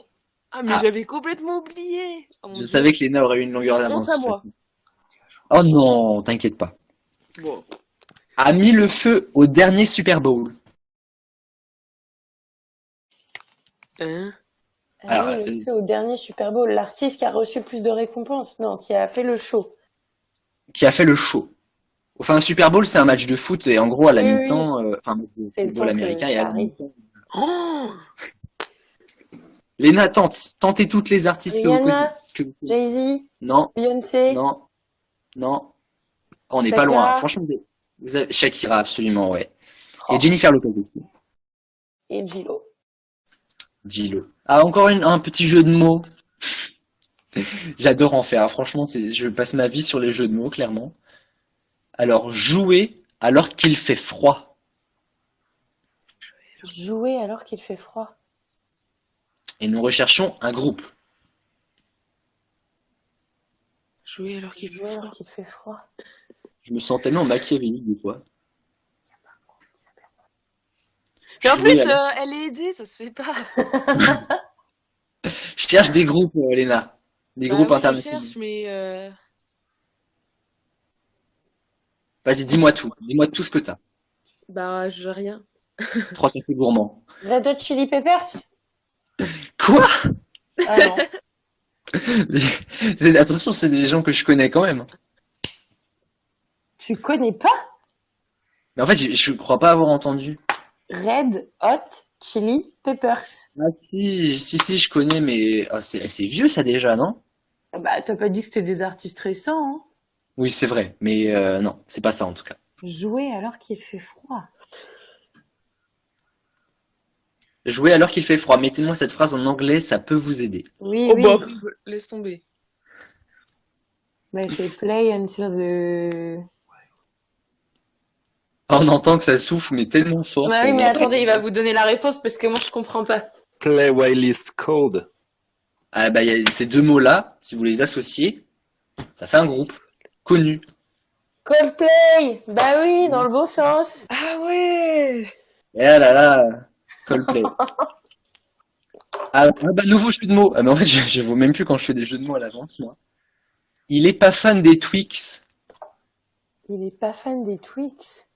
Ah, mais j'avais complètement oublié. Oh, mon
Je
Dieu.
savais que Léna aurait eu une longueur d'avance.
Honte à moi.
Oh non, t'inquiète pas.
Bon.
A mis le feu au dernier Super Bowl.
Hein?
Alors,
Ah oui, au dernier Super Bowl, l'artiste qui a reçu plus de récompenses. Non, qui a fait le show.
Qui a fait le show. Enfin, un Super Bowl, c'est un match de foot et en gros, à la
Oui,
mi-temps, enfin, le
C'est le
football
temps que
américain, et
ça
à la
arrive.
mi-temps.
Oh,
Léna, tentez toutes les artistes que vous
Rihanna,
connaissez.
Jay-Z,
Non,
Beyoncé,
non, non. Oh, on n'est pas loin.
Shakira.
Franchement, vous avez... Shakira, absolument, ouais. Et Jennifer Lopez aussi.
et J.Lo.
J-Lo. Ah, encore un petit jeu de mots. J'adore en faire. Franchement, je passe ma vie sur les jeux de mots, clairement. Alors, jouer alors qu'il fait froid.
Jouer alors qu'il fait froid.
Et nous recherchons un groupe.
jouer alors qu'il
Jouer alors qu'il fait froid.
Je me sens tellement machiavélique des fois.
Mais en
Jouer
plus,
alors-
elle est aidée, ça se fait pas.
Je cherche des groupes, Léna. Des
Bah
groupes
oui, je
internationaux.
cherche, mais
Vas-y, dis-moi tout. Dis-moi tout ce que t'as.
bah, je rien.
3 cafés gourmands.
Red Hot Chili Peppers?
Quoi?
Ah non.
Attention, c'est des gens que je connais quand même.
Tu connais pas
Mais en fait, je crois pas avoir entendu.
Red Hot Chili Peppers?
Ah si, je connais, mais c'est vieux ça déjà, non?
Ah bah, t'as pas dit que c'était des artistes récents, hein?
Oui, c'est vrai, mais non, c'est pas ça en tout cas.
Jouer alors qu'il fait froid.
Jouer alors qu'il fait froid. Mettez-moi cette phrase en anglais, ça peut vous aider.
Oui,
Oh
oui.
bah, laisse tomber.
Bah, c'est play until the...
On entend que ça souffle, mais tellement fort.
Bah oui, mais attendez, il va vous donner la réponse parce que moi, je comprends pas.
Play while it's cold.
Ah bah, il y a ces deux mots-là, si vous les associez, ça fait un groupe connu.
Coldplay! Bah oui, dans le bon sens.
Ah ouais!
Et là là, Coldplay. Ah bah, nouveau jeu de mots. Ah mais en fait, je vois même plus quand je fais des jeux de mots à l'avance, moi. Il est pas fan des Twix.
Il est pas fan des Twix.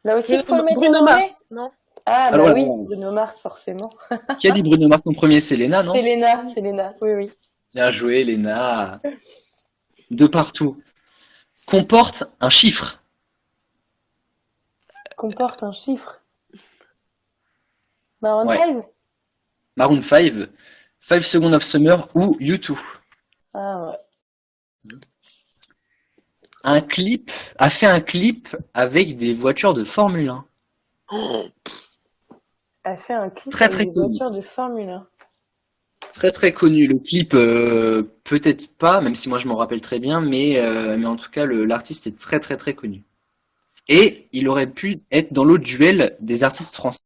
Là aussi, il faut le mettre en
Bruno
anglais.
Mars, non?
Ah, bah
Alors,
oui,
alors.
Bruno Mars, forcément.
Qui a dit Bruno Mars en premier? C'est Léna, non?
C'est Léna, oui, oui.
Bien joué, Léna. De partout. Comporte un chiffre.
Comporte un chiffre. Maroon
Ouais.
5?
Maroon 5, 5 Seconds of Summer ou U2.
Ah ouais.
A fait un clip avec des voitures de Formule 1.
A fait un clip
Très,
avec
très
des
connu.
voitures de Formule 1.
Très très connu. Le clip, peut-être pas, même si moi je m'en rappelle très bien, mais en tout cas l'artiste est très très très connu. Et il aurait pu être dans l'autre duel des artistes français.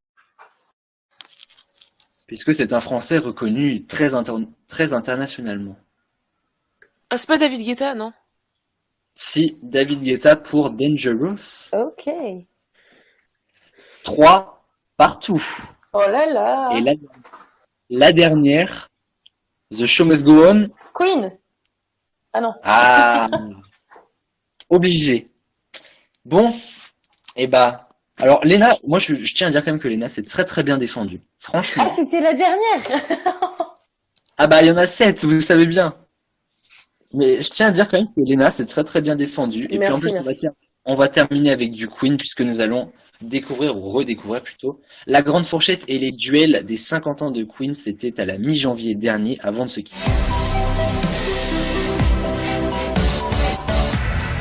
Puisque c'est un Français reconnu très internationalement.
Ah, c'est pas David Guetta, non?
Si, David Guetta pour Dangerous.
Ok.
3 partout.
Oh là là.
Et la dernière, The Show Must Go On.
Queen. Ah non.
Ah, obligé. Bon, et bah, alors Léna, moi je tiens à dire quand même que Léna c'est très très bien défendu. Franchement.
Ah, c'était la dernière.
Ah bah il y en a 7, vous savez bien. Mais je tiens à dire quand même que Léna c'est très très bien défendu. Et
Merci,
puis en plus
merci.
on va terminer avec du Queen puisque nous allons découvrir ou redécouvrir plutôt la grande fourchette et les duels des 50 ans de Queen. C'était à la mi-janvier dernier avant de se quitter.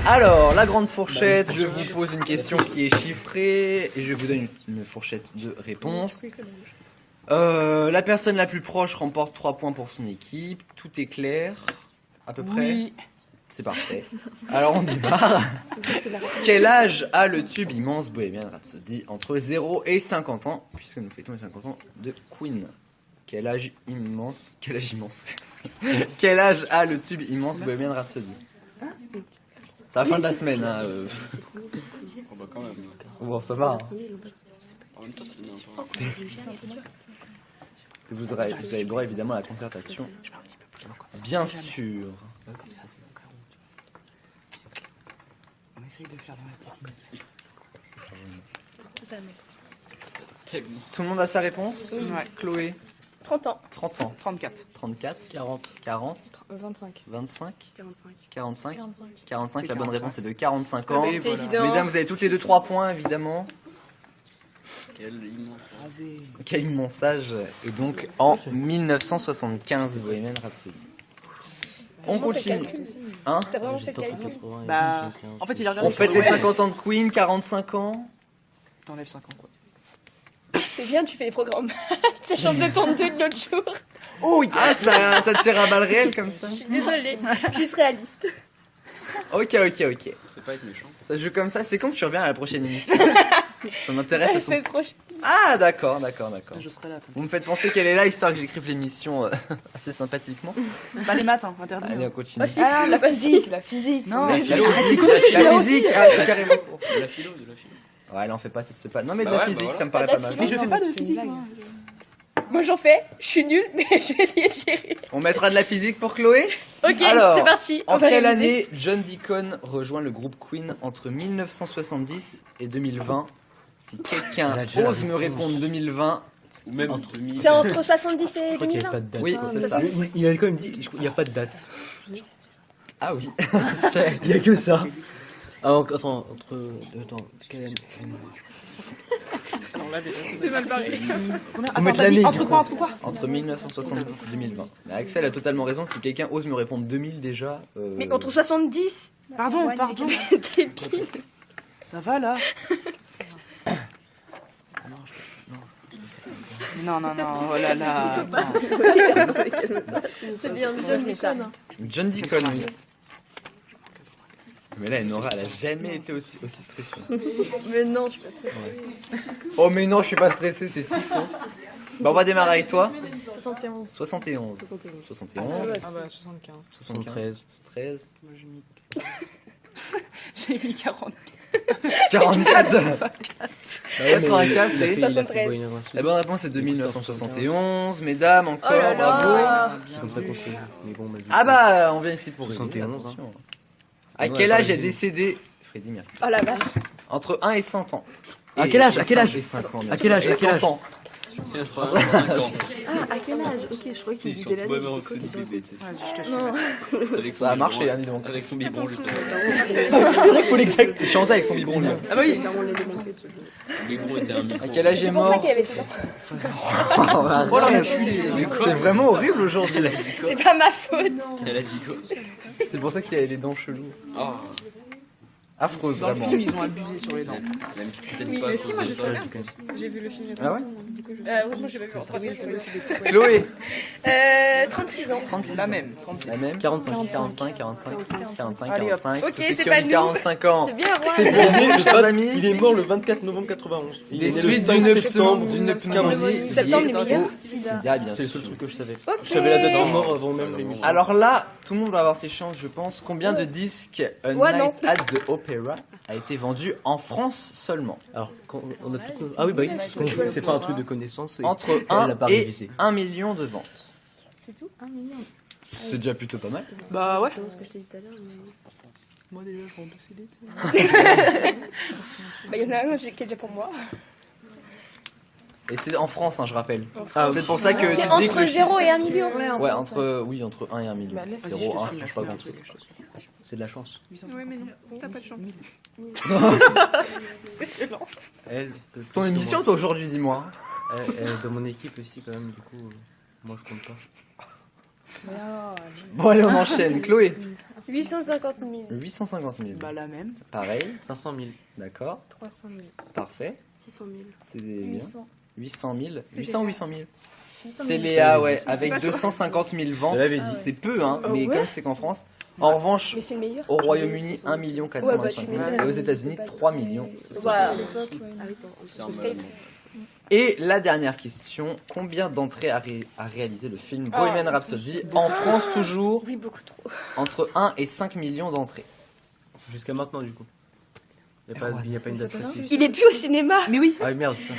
Alors, la grande fourchette, je vous pose une question qui est chiffrée et je vous donne une fourchette de réponses. La personne la plus proche remporte 3 points pour son équipe. Tout est clair, à peu près.
Oui.
C'est parfait. Alors on démarre. Quel âge a le tube immense Bohemian Rhapsody entre 0 et 50 ans, puisque nous fêtons les 50 ans de Queen. Quel âge immense Quel âge immense Quel âge a le tube immense Bohemian Rhapsody? C'est la fin de la semaine. Hein,
Oh bah quand même.
Bon, ça va. Hein.
En même temps,
Vous avez droit évidemment à la concertation. Bien sûr.
On essaye de faire dans la technique.
Tout le monde a sa réponse?
Ouais.
Chloé?
30 ans.
30 ans.
34.
34.
40.
40.
25.
25.
45.
45.
45.
45. La bonne
45.
réponse est de 45 ans.
C'était évident.
Mesdames, vous avez toutes les deux 3 points évidemment.
quel immense.
Quel immense âge. Et donc en 1975, Bohemian Rhapsody. On continue. Hein?
T'as vraiment fait le calcul?
Bah, en fait, il a regardé.
On fête les 50 ans de Queen, 45 ans.
T'enlèves 5 ans, quoi.
C'est bien, tu fais les programmes. Sachant de ton 2 de l'autre jour.
Oh oui. Ah, ça tire à balles réelles comme ça.
Je suis désolée. Juste réaliste.
Ok.
C'est pas être méchant.
Ça joue comme ça. C'est quand que tu reviens à la prochaine émission? Ça m'intéresse à son...
C'est prochaine.
Ah, d'accord.
Je serai là.
Vous me faites penser qu'elle est là, histoire que j'écrive l'émission assez sympathiquement.
Pas les maths, hein, interdit.
Allez, on continue.
Aussi, la physique. La physique.
Non,
La
mais
philo,
arrête,
la physique, ah, c'est carrément.
De la philo.
Ouais, elle en fait pas, ça se fait pas. Non, mais de
Bah
la
ouais,
physique,
bah voilà.
ça me paraît
La
pas mal.
philo.
mais je fais pas de physique, moi.
Moi j'en fais. Je suis nulle, mais je vais essayer de gérer.
On mettra de la physique pour Chloé.
Ok,
Alors,
c'est parti.
En
On va
quelle
réviser.
année John Deacon rejoint le groupe Queen entre 1970 et 2020? Si quelqu'un ose me répondre 2020,
Ou même entre 2000.
C'est entre 70 et
Je crois qu'il n'y
2020.
a pas de date.
oui, c'est ça.
Il a quand même dit qu'il n'y a pas de date.
Ah oui.
Il n'y a que ça.
Ah, attends, quelle année
Alors là, déjà,
C'est mal barré.
Faut mettre l'année.
Entre quoi, entre quoi?
Entre 1970 et 2020. Mais Axel a totalement raison, si quelqu'un ose me répondre 2000 déjà...
Mais entre 70.
Pardon.
T'es pire.
Ça va, là? Non, oh là là. attends.
C'est bien, John Deacon.
John Deacon, oui. Mais là, Nora, elle a jamais été aussi stressée.
Mais non, je suis pas stressée.
Oh mais non, je suis pas stressé, c'est si faux. Bah on va démarrer avec toi.
71.
71. 71.
Ah bah, 75.
73. 13.
Moi, j'ai mis 40.
44. 84. et
73.
La bonne réponse est de 1971. Mesdames, encore,
Oh là
bravo.
là.
C'est comme ça qu'on sait. Mais bon, bah, du
Ah
coup,
bah, on vient ici pour
71,
rigoler, attention. À
Ouais,
quel
pas
âge est
les-
décédé Freddie Mercury?
Oh la vache.
Entre 1 et 100 ans.
À
Et
quel âge? À quel
5
âge?
et 5 ans,
À quel âge?
Et
À quel
100
âge?
ans.
Il y a 35 ans.
Ah, à quel âge? Ok, je croyais que tu disais l'année.
Bohemian Rhapsody bébé.
Je te suis.
Non.
Avec son
Ça a
biberon,
marché, hein, dis donc.
Avec son biberon, justement.
Faut l'exact. Il chantait avec son biberon, lui.
Ah bah oui.
Le biberon était un micro.
À quel âge est
C'est pour ça
mort?
qu'il y avait ça.
Oh là, c'est vraiment horrible aujourd'hui.
C'est pas ma faute.
Elle a dit quoi?
C'est pour ça qu'il a les dents cheloues.
Oh.
Affreuse,
Dans le
vraiment.
film, ils ont abusé sur les dents.
Même peut-être
Oui,
pas.
mais
à
si,
cause
moi,
de
je
ça.
sais bien. J'ai vu le film.
Ah ouais?
Heureusement, j'ai pas vu.
Chloé.
36 ans.
36.
La même, 36.
La même.
45.
45, 45,
Allez, hop.
45.
Ok,
Tous ceux
c'est
qui
pas
ont
nous.
45 ans.
C'est bien,
C'est
ouais.
pour vous, chers amis.
Il est mort le 24 novembre 91. Il
Des
est né le
suites
5
d'une
septembre
pneumonie
Septembre, les
liée
meilleurs.
au sida, bien
C'est le
sûr.
seul truc que je savais.
Ok.
Je savais la date de mort avant même l'émission.
Alors là, tout le monde va avoir ses chances, je pense. Combien de disques A
Ouais, non.
Night at the Opera a été vendu en France seulement?
Alors, quand on a tout. Ah oui, bah oui, c'est pas un truc de connaissance.
Entre
elle
1
l'a pas
et
révisé.
1 million de ventes.
C'est tout 1 million.
C'est déjà plutôt pas mal.
Bah ouais.
C'est ce que je t'ai dit tout à l'heure.
Moi déjà, je vends 2 CD.
Bah, il y en a un qui est déjà pour moi.
Et c'est en France, hein, je rappelle.
Ah,
C'est peut-être pour ça que
C'est
dès que
entre
le
0 et 1 million.
Ouais, entre 1 et 1 million.
Vas-y, je
0,
te
1,
suis,
je
je
pas
fais
grand
un
truc.
truc, je te suis.
c'est de la chance.
Ouais, mais non, t'as pas de chance.
Elle,
C'est ton émission, toi, aujourd'hui, dis-moi.
dans mon équipe aussi, quand même, du coup, moi je compte pas.
Bon, allez, on enchaîne. Chloé.
850 000.
850 000.
Bah la même.
Pareil,
500 000.
d'accord,
300 000.
parfait.
600 000.
C'est bien.
800.
800 000.
C'est
800 ou
bien.
800 000 C'est Léa, ouais, avec 250 000 ventes. C'est peu, hein, mais comme c'est qu'en France. En revanche,
Mais c'est le meilleur.
au Royaume-Uni, 1 425 000 et aux États-Unis, 3 millions. Et la dernière question, combien d'entrées a réalisé le film Bohemian Rhapsody en France toujours?
Oui, beaucoup trop.
Entre 1 et 5 millions d'entrées.
Jusqu'à maintenant, du coup. Il n'y a pas une date précise.
Il est plus au cinéma.
Mais oui.
Ah merde, putain.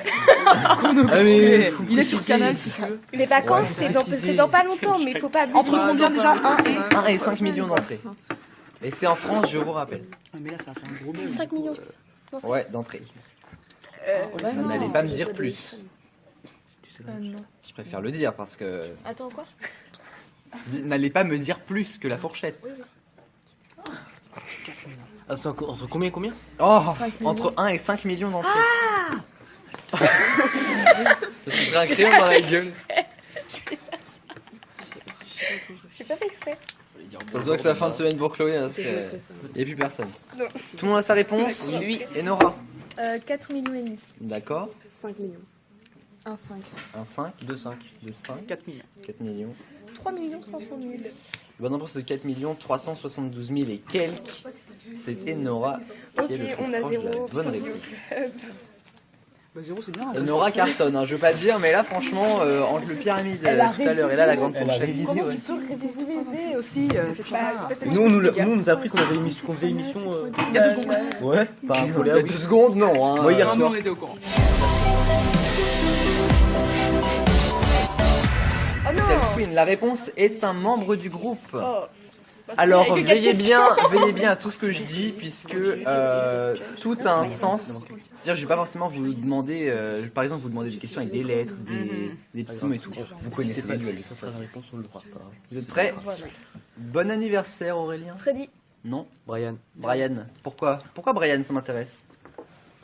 Il est sur Canal si tu veux.
Les vacances, c'est dans pas longtemps, mais il faut pas abuser.
Entre combien déjà
1 et 5 millions d'entrées. Et c'est en France, je vous rappelle.
Mais là, ça va faire un gros buzz.
5 millions.
Ouais, d'entrées. Vous n'allez pas me dire plus.
Non.
Je préfère le dire parce que...
Attends, quoi?
N'allez pas me dire plus que la fourchette.
Ah, c'est entre combien et combien?
Oh, entre 1 et 5 millions d'entrées. Je suis pris un crayon dans la gueule.
J'ai pas fait exprès.
Ça se voit que c'est la fin de semaine pour Chloé parce qu'il n'y a plus personne.
Non.
Tout le monde a sa réponse?
Oui.
Et Nora?
4 millions et demi.
D'accord.
5 millions.
1,5.
1,5.
2,5.
2,5.
4 millions.
4 millions.
3 500 000.
Bonne réponse de 4 372 000 et quelques. C'était Nora qui est le plus
on a
proche de la
0.
bonne réponse.
Bah 0 c'est bien.
Et Nora cartonne, hein, je veux pas te dire, mais là franchement, entre le pyramide tout à l'heure et là la grande fourchette.
Comment tu peux réviser aussi
Nous, on nous a appris qu'on avait qu'on faisait l'émission.
Il y a 2 secondes.
Ouais, enfin,
Il y a 2 secondes, non. Hein.
Ouais, hier
Non,
soir.
on était au courant.
Oh non.
Ciel Queen, la réponse est un membre du groupe.
Oh.
Alors
Il y a
veillez
quelques
bien à tout ce que je dis puisque tout a un sens. C'est-à-dire je vais pas forcément vous demander, par exemple vous demander des questions avec des lettres, des petits mots et tout. Vous connaissez pas duel.
Ça sera la réponse, on le fera pas.
Vous êtes prêts? Bon anniversaire Aurélien.
Freddy.
Non.
Brian.
Brian. Pourquoi Brian ça m'intéresse?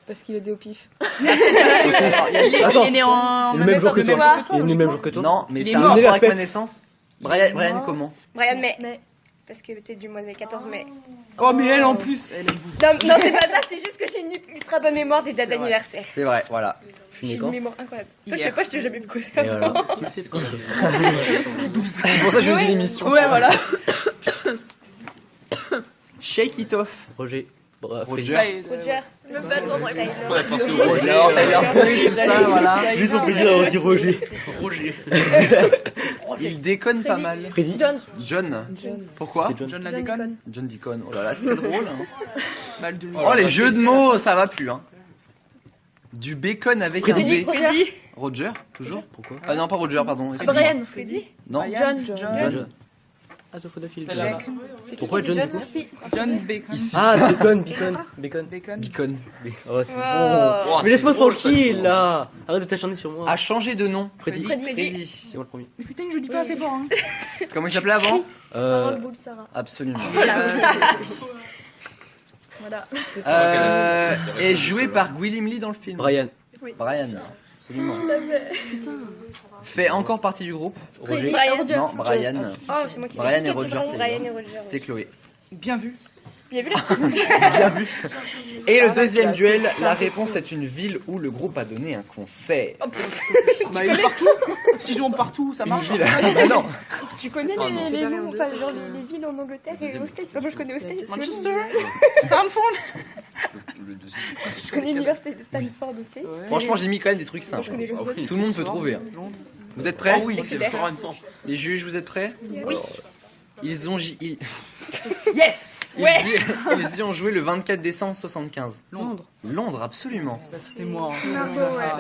Parce qu'il est né au pif.
Attends,
Il est né en
le même jour que
que
toi.
toi.
Il est né le même jour que toi.
Non, mais
Il
c'est
est
un
mort.
rapport
La
avec
fête.
ma naissance. Brian comment?
Brian May. Parce que t'es du mois de mai, 14 mai.
Oh mais elle en plus, elle est
Non, c'est pas ça, c'est juste que j'ai une ultra bonne mémoire des dates d'anniversaire.
C'est vrai, voilà.
Je suis
J'ai
né
une
quand?
mémoire incroyable. Toi, je
Hier.
sais pas, je t'ai jamais posé
Et voilà.
avant.
Tu sais quand?
C'est pour ça que je dis l'émission.
Ouais, voilà.
Shake it off.
Roger.
Roger.
Roger. Même pas attendre.
Roger, tout ça, voilà.
Juste pour plaisir d'avoir dit Roger.
Il déconne pas mal.
Freddy.
John.
John. Pourquoi?
John la déconne.
John déconne. Oh là là, c'est drôle. Hein.
Mal de
Oh les jeux de mots, ça va plus. Hein. Du bacon avec un
Freddy.
B.
Roger.
Roger, toujours?
Pourquoi?
Ah non, pas Roger, pardon. excuse-moi.
Brian. Freddy.
Non.
John.
John.
Ah, toi, faut d'affilée.
C'est là-bas.
Pourquoi John, du coup?
Merci.
John Bacon.
Ici.
Ah, bacon.
Bacon.
Bacon.
Oh, c'est
Wow.
bon. Mais laisse-moi tranquille, là. Arrête de t'acharner sur moi.
A changé de nom.
Freddy.
Freddy.
C'est moi le premier.
Mais putain, je dis pas assez fort hein.
Comment il s'appelait avant?
Harold Bull Sarah.
Absolument.
Voilà.
Est joué par Gwilym Lee dans le film.
Brian.
Brian. Absolument. Fait encore partie du groupe.
Freddy.
Non, Brian.
Oh, c'est moi qui
Brian
sais.
et Roger
Brian
Taylor.
et Roger.
C'est Chloé.
Bien vu.
Bien vu là.
Bien vu. Et le deuxième duel, la réponse est une ville où le groupe a donné un concert.
Bah il est partout. Si je monte partout, ça
Une
marche.
ville. Bah non.
Tu connais les noms, enfin genre les villes en Angleterre et aux States. Moi je connais aux States.
Manchester, Stanford.
Je connais l'université de Stanford aux States.
Franchement, j'ai mis quand même des trucs simples.
Je connais le
Tout le monde peut trouver. Hein. Vous êtes prêts?
oui, c'est
Les juges, vous êtes prêts?
Oui.
Ils ont
Yes.
ils y ont joué le 24 décembre 75.
Londres.
Londres, absolument.
Bah, c'était moi.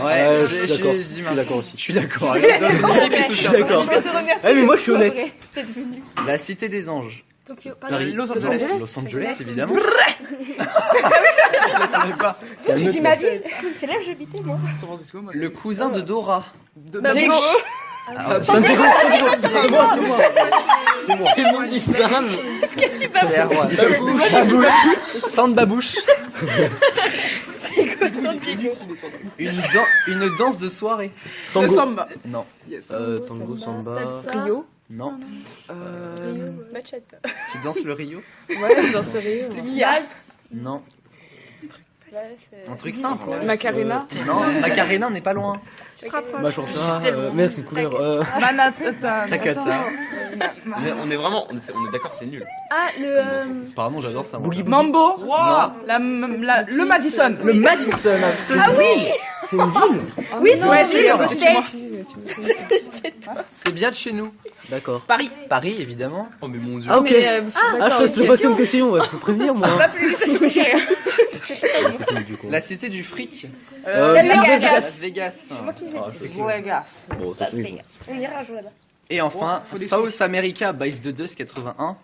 Ouais,
je suis d'accord. Je suis d'accord aussi.
Je suis d'accord.
Je suis d'accord.
Je vais te remercier.
Ah, mais moi, je suis honnête.
T'es venu.
La Cité des Anges.
Tokyo.
Paris.
Los
Non,
Angeles.
Los Angeles, évidemment.
J'ai dit ma ville. C'est là où j'habitais moi.
San Francisco, moi.
Le cousin de Dora.
Diego.
Ah,
San Diego. C'est moi.
C'est le nom du Sam. C'est Erwan. Sand Babouche.
Diego San Diego.
Une danse de soirée.
Le
Tango.
samba.
Non.
Yes.
Tango, samba.
Rio.
Non.
Machette.
Tu danses le Rio?
Ouais, dans ce Rio. Le Mials.
Non. Un truc simple.
Macarena.
Non, Macarena, on n'est pas loin.
Magenta, merde, c'est une couleur.
Manhattan.
Takata.
On est vraiment, on est d'accord, c'est nul.
Ah, le.
Pardon, j'adore ça. Moi.
Mambo. Le Madison.
Le Madison, absolument.
Ah oui.
C'est une ville.
Oui, c'est
Ouais,
une ville
c'est-
aux States.
C'est bien de chez nous.
D'accord.
Paris.
Paris, évidemment.
Oh mais mon dieu.
Ah, ok.
Mais,
Ah, je crois que c'est pas une question, ouais, faut prévenir, moi.
Pas plus vite parce que j'ai rien.
C'est fini, du coup.
La cité du fric.
Las Vegas.
Las Vegas.
Vegas.
Bon, ça se fait.
On ira un jour là-bas.
Et enfin, South America, Base de Dust 81.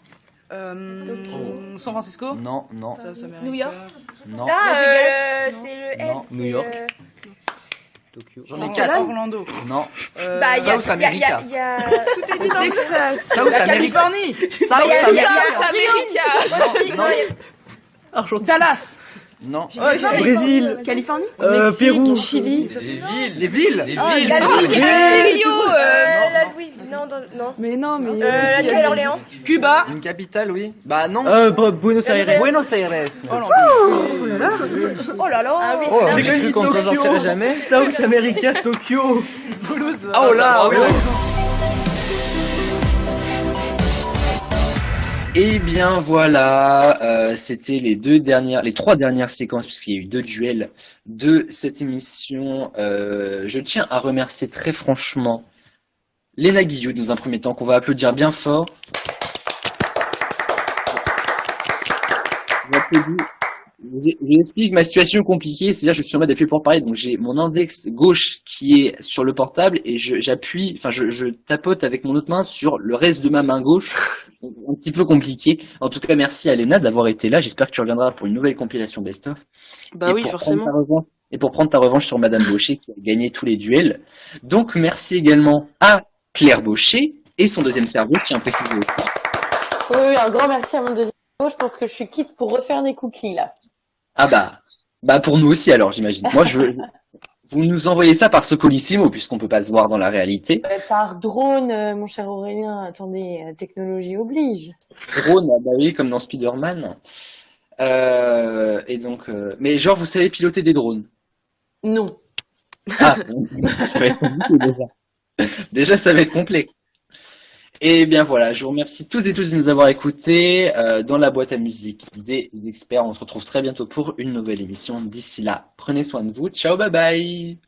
San Francisco.
Non, non,
New York.
non.
Ah,
Las Vegas.
c'est le L.
Non,
c'est,
New York. Tokyo.
J'en ai 4.
Orlando.
Non.
Bah, il y a.
South America.
Il y a. Tout est dit dans Texas.
South
La
America.
Californie.
South
Il y a
America.
America.
Non,
Argentine.
Dallas.
non.
Brésil.
Californie.
Pérou.
Chili.
Les villes. Les villes.
La Louisiane.
Non,
La Louisiane. Non. Mais non, mais. La Nouvelle-Orléans.
Cuba.
Une capitale, oui. Bah non.
Buenos Aires.
Buenos Aires.
Oh là là.
Ah oui.
Oh,
J'ai
j'ai cru
dit
qu'on ne s'en
Tokyo.
sortirait jamais.
South America, Tokyo.
Oh là, oui.
Et bien voilà, c'était les trois dernières séquences, puisqu'il y a eu 2 duels de cette émission. Je tiens à remercier très franchement Léna Guillou dans un premier temps, qu'on va applaudir bien fort. J'explique ma situation compliquée, c'est-à-dire je suis en mode appui pour parler, donc j'ai mon index gauche qui est sur le portable et je tapote avec mon autre main sur le reste de ma main gauche, donc un petit peu compliqué. En tout cas, merci à Léna d'avoir été là, j'espère que tu reviendras pour une nouvelle compilation best-of.
Bah oui, forcément.
Et pour prendre ta revanche sur Madame Baucher qui a gagné tous les duels. Donc merci également à Claire Baucher et son deuxième cerveau qui est impossible.
Oui, un grand merci à mon deuxième cerveau. Je pense que je suis quitte pour refaire des cookies là.
Ah bah pour nous aussi alors j'imagine. Moi vous nous envoyez ça par Socolissimo puisqu'on peut pas se voir dans la réalité.
Par drone, mon cher Aurélien. Attendez, technologie oblige.
Drone, bah oui, comme dans Spider-Man. Et donc, mais genre vous savez piloter des drones.
Non.
Ah, ça va être compliqué déjà. Déjà ça va être complet. Et bien voilà, je vous remercie toutes et tous de nous avoir écoutés dans la boîte à musique des experts. On se retrouve très bientôt pour une nouvelle émission. D'ici là, prenez soin de vous. Ciao, bye bye.